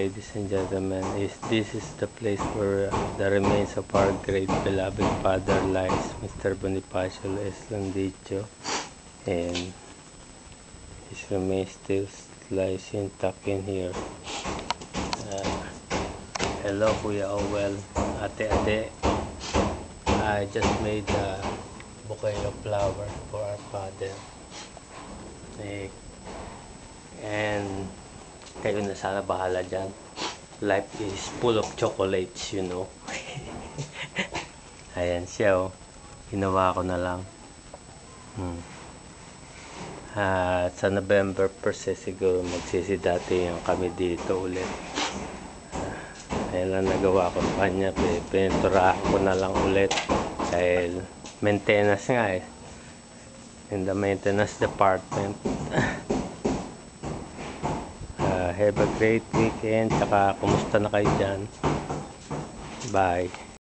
ladies and gentlemen, this is the place where the remains of our great beloved father lies, Mr. Bonifacio Eslandicho, and his remains still lies intact in here. Hello Kuya Owel, Ate, I just made a bouquet of flowers for our father. And kayo na sana bahala dyan. Life is full of chocolates, you know. Ayan siya, oh. Ginawa ko na lang. Sa November 1st siguro magsisidati yung kami dito ulit. Ayan lang nagawa ko sa kanya. Pininturahan ko na lang ulit. Dahil maintenance nga eh. In the maintenance department. Have a great weekend. Tsaka kumusta na kayo dyan? Bye.